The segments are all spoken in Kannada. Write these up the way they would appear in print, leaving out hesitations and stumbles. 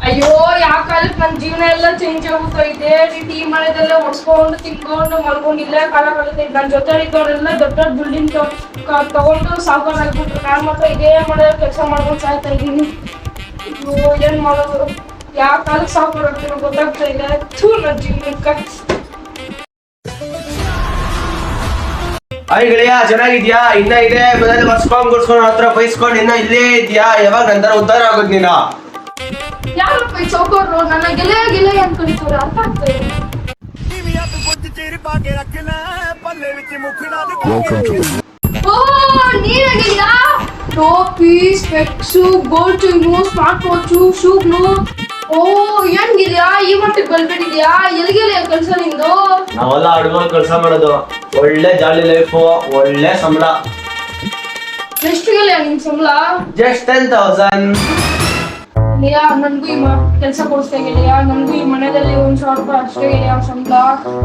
ಅಯ್ಯೋ ಯಾವ ಕಾಲಕ್ಕೆ ನನ್ನ ಜೀವನ ಎಲ್ಲ ಚೇಂಜ್ ಆಗೋತೈತೆ. ಟೀ ಮಳೆದೆಲ್ಲ ಒಡ್ಸ್ಕೊಂಡು ತಿನ್ಕೊಂಡು ಮಲ್ಕೊಂಡಿಲ್ಲ ಕಾಲ ಕಳಿತೈತೆ. ನನ್ನ ಜೊತೆ ಇದ್ದವರೆಲ್ಲ ದೊಡ್ಡ ದೊಡ್ಡ ಬಿಲ್ಡಿಂಗ್ ತಗೊಂಡು ಸಾವುಕಾರ ಆಗ್ಬಿಟ್ರು. ನಾನು ಮಾತ್ರ ಇದೇ ಮಾಡೋ ಕೆಲಸ ಮಾಡ್ಕೊಂಡು ಸಾಯ್ತಾ ಇದ್ದೀನಿ. ಅಯ್ಯೋ ಏನ್ ಮಾಡೋದು, ಯಾವ ಕಾಲಕ್ಕೆ ಸಾವುಕಾರ ಆಗ್ತೀನೋ ಗೊತ್ತಾಗ್ತಾ ಇಲ್ಲ. ನನ್ನ ಜೀವನಕ್ಕೆ. ಅಯ್ಯ ಗೆಳೆಯ ಚೆನ್ನಾಗಿದ್ಯಾ? ಇನ್ನ ಇದೆ ಮನೇಲಿ ಬರ್ಸ್ಕೊಂಡ್ ಹತ್ರ ಬೈಸ್ಕೊಂಡು ಇನ್ನ ಇಲ್ಲೇ ಇದ್ಯಾ? ಯಾವಾಗ ನಂತರ ಉದ್ಧಾರ ಆಗೋದ್ ನೀನ? ಯಾರಪ್ಪ ಈ ಚೌಕರು ನನ್ನ ಗೆಳೆಯ ಗೆಳೆಯ ಅಂತ ಕರೀತಾರೆ, ಅರ್ಥ ಆಗ್ತದೆ. ಓ ನೀನಾಗಿಲ್ಲ ಟೋಪಿ specs gold chain smart watch ಶೂಗ್ಲು. ಓ ಹೆಂಗಿದ್ಯಾ? ಈ ಮಟ್ಟಿಗೆ ಬಂದ್ಬಿಟ್ಟಿದ್ಯಾ? ಎಲ್ಲಿಗೆಲ್ಲ ಕೆಲಸ ನಿಂದು? ನಾವೆಲ್ಲ ಅಡುಗೆ ಕೆಲಸ ಮಾಡೋದು. ಒಳ್ಳೆ ಜಾಲಿ ಲೈಫು, ಒಳ್ಳೆ ಸಂಬಳ. ಎಷ್ಟು ಗೆಳೆಯ ನಿಮ್ ಸಂಬಳ? ಜಸ್ಟ್ 10,000. ಗೆಳೆಯ ನನ್ಗೂ ಈ ಕೆಲಸ ಕೊಡಿಸ್ತಾ ಗೆಳೆಯ. ನನ್ಗೂ ಈ ಮನೆಯಲ್ಲಿ 1,000 ರೂಪಾಯಿ ಅಷ್ಟೇ ಗೆಳೆಯ ಸಂಬಳ.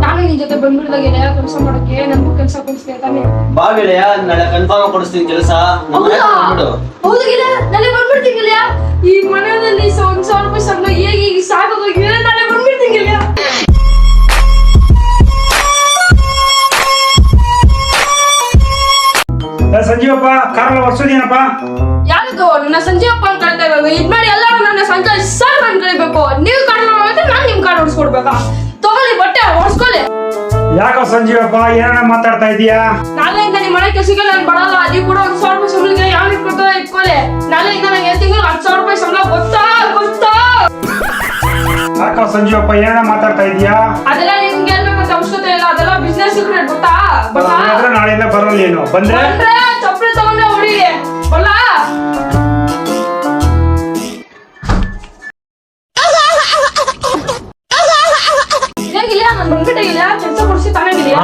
ನಾನು ನಿನ್ ಜೊತೆ ಬಂದ್ಬಿಡ್ದ ಗೆಳೆಯ ಕೆಲಸ ಮಾಡಕ್ಕೆ. ನನ್ಗೂ ಕೆಲಸ ಕೊಡಿಸ್ತಾ ತಾನೆ? ಬಾ ಗೆಳೆಯ, ನಾಳೆ ಕನ್ಫರ್ಮ್ ಕೊಡಿಸ್ತೀನಿ ಕೆಲಸ. ಹೌದು ಗೆಳೆಯ, ನಾಳೆ ಬಂದ್ಬಿಡ್ತೀನಿ ಗೆಳೆಯ. ಈ ಮನೆಯಲ್ಲಿ 1,000 ರೂಪಾಯಿ ಸಂಬಳ ಹೇಗೆ ಸಾಕೋಗಿದೆ. ನಾಳೆ ಬಂದ್ಬಿಡ್ತೀನಿ ಗೆಳೆಯ. ಸಂಜೀವಪ್ಪ ಕಾರಲ್ಲ ವರ್ಷದೇನಪ್ಪ? ಯಾರಿಗೂ ನನ್ನ ಸಂಜೀವಪ್ಪ ಅಂತ ಕರಿತಾ ಇರೋದು. ಇದ್ ಮಾಡಿ ಎಲ್ಲರೂ ನನ್ನ ಸಂಜಯ್ ಸರ್ ಅಂತ ಕರಿಬೇಕು. ನೀವು ಕಾರಣ ಮಾಡಿದ್ರೆ ನಾನು ನಿಮ್ ಕಾರಣ ಹೊಡ್ಸ್ಕೊಡ್ಬೇಕಾ? ತಗೊಳ್ಳಿ ಬಟ್ಟೆ ಹೊಡ್ಸ್ಕೊಳ್ಳಿ. ಯಾಕೋ ಸಂಜೀವಪ್ಪ ಏನ ಮಾತಾಡ್ತಾ ಇದೀಯಾ? ನಾಳೆಯಿಂದ ನಿಮ್ಮ ಮನೆ ಕೆಲಸಕ್ಕೆ ನಾನು ಬರಲ್ಲ. ಅದು ಕೂಡ 1,000 ರೂಪಾಯಿ ಸಂಬಳಕ್ಕೆ ಯಾವ ಇಟ್ಕೊಳ್ತಾ ಇಟ್ಕೊಳ್ಳಿ. ನಾಳೆಯಿಂದ ನನಗೆ ತಿಂಗಳು 10,000 ರೂಪಾಯಿ ಸಂಬಳ. ಗೊತ್ತಾ ಗೊತ್ತಾ? ಯಾಕೋ ಸಂಜೀವಪ್ಪ ಏನ ಮಾತಾಡ್ತಾ ಇದೀಯಾ? ಅದೆಲ್ಲ ನಿಮ್ಗೆ ಹೇಳ್ಬೇಕಂತ ಅವಶ್ಯಕತೆ ಇಲ್ಲ. ಅದೆಲ್ಲ ಬಿಸ್ನೆಸ್ ಸೀಕ್ರೆಟ್. ಗೊತ್ತಾ ಗೊತ್ತಾ? ನಾಳೆಯಿಂದ ಬರಲ್ಲ. ಏನು ಬಂದ್ರೆ ಚಪ್ಪಲಿ ತಗೊಂಡೆ ಹೊಡಿ ಬಲ್ಲ. ಹೇಗಿಲ್ಲ ನಾನು ಬಂದ್ಬಿಟ್ಟಿಲ್ಲ. ಕೆಲಸ ಕೊಡ್ಸಿ ತಾನಾಗಿಲ್ಲ.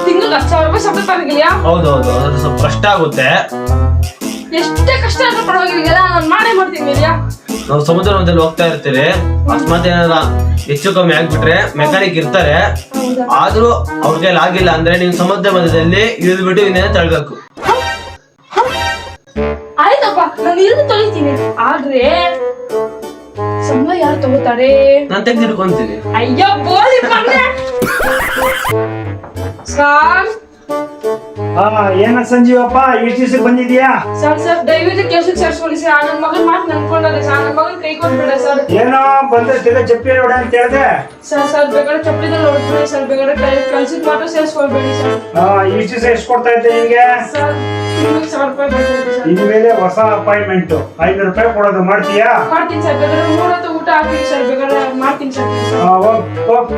ತಿಂಗಳಿಗೆ 10,000 ರೂಪಾಯಿ ಸಂಬಳ ತಾನಾಗಿಲ್ಲ. ಹೌದೌದು, ಅದು ಸ್ವಲ್ಪ ಕಷ್ಟ ಆಗುತ್ತೆ. ಎಷ್ಟೇ ಕಷ್ಟ ಆದ್ರೂ ಪರವಾಗಿಲ್ಲ, ನಾನು ಮಾಡೇ ಮಾಡ್ತೀನಿ. ನಾವು ಸಮುದ್ರ ಮಧ್ಯದಲ್ಲಿ ಹೋಗ್ತಾ ಇರ್ತೀವಿ. ಅಕಸ್ಮಾತ್ ಏನಾರ ಹೆಚ್ಚು ಕಮ್ಮಿ ಆಗ್ಬಿಟ್ರೆ ಮೆಕ್ಯಾನಿಕ್ ಇರ್ತಾರೆ. ಆದ್ರೂ ಅವ್ರ ಕೈಲಿ ಆಗಿಲ್ಲ ಅಂದ್ರೆ ನೀವು ಸಮುದ್ರ ಮಧ್ಯದಲ್ಲಿ ಇಳಿದ್ಬಿಟ್ಟು ಇನ್ನೇನು ತಳ್ಬೇಕು. ಆಯ್ತಪ್ಪ, ನಾನು ಇಳಿದು ತೊಳಿತೀನಿ. ಆದ್ರೆ ಸಂಬಳ ಯಾರು ತಗೋತಾರೆ? ನಾನ್ ತೆಗ್ದಿಟ್ಕೊಂತೀನಿ. ಅಯ್ಯೋ ಬೋಲಿ ಸರ್. ಏನ ಸಂಜೀವಪ್ಪ ಇಷ್ಟು ದಿವಸ ಬಂದಿದ್ಯಾ? ಸರ್ ದಯವಿಟ್ಟು ಕೆಲ್ಸಕ್ಕೆ ಸೇರ್ಸ್ಕೊಳ್ಳಿ ಸರ್. ನನ್ನ ಮಗನ್ ಮಾತು ನನ್ಕೊಂಡದೆ ಸರ್. ನನ್ನ ಮಗನ್ ಕೈ ಕೊಟ್ಬಿಡ ಸರ್. ಏನೋ ಬಂದ್ರೆ ತಿರ್ಗ ಚಪ್ಪಲಿ ನೋಡ ಅಂತ ಹೇಳಿದೆ. ಸರ್ ಬೇಕಾದ್ರೆ ಚಪ್ಪಲಿದಲ್ಲಿ ನೋಡ್ಬಿಡಿ ಸರ್. ಬೇಕಾದ್ರೆ ಕೆಲ್ಸಕ್ಕೆ ಮಾತ್ರ ಸೇರ್ಸ್ಕೊಳ್ಬೇಡಿ ಸರ್. ಇಷ್ಟು ದಿವಸ ಎಷ್ಟು ಕೊಡ್ತಾ ಇದ್ದೆ ನಿಮ್ಗೆ? ಸರ್ 1,000 ರೂಪಾಯಿ ಬರ್ತದೆ ಸರ್. ಇನ್ಮೇಲೆ ಹೊಸ ಅಪಾಯಿಂಟ್ಮೆಂಟ್ 500 ರೂಪಾಯಿ ಕೊಡೋದು ಮಾಡ್ತೀಯಾ? ಮಾಡ್ತೀನಿ ಸರ್. ಬೇಕಾದ್ರೆ 3 ಹೊತ್ತು ಊಟ ಹಾಕ್ತೀನಿ ಸರ್. ಬೇಕಾದ್ರೆ ಮಾಡ್ತೀನಿ ಸರ್. ಹೋಗ್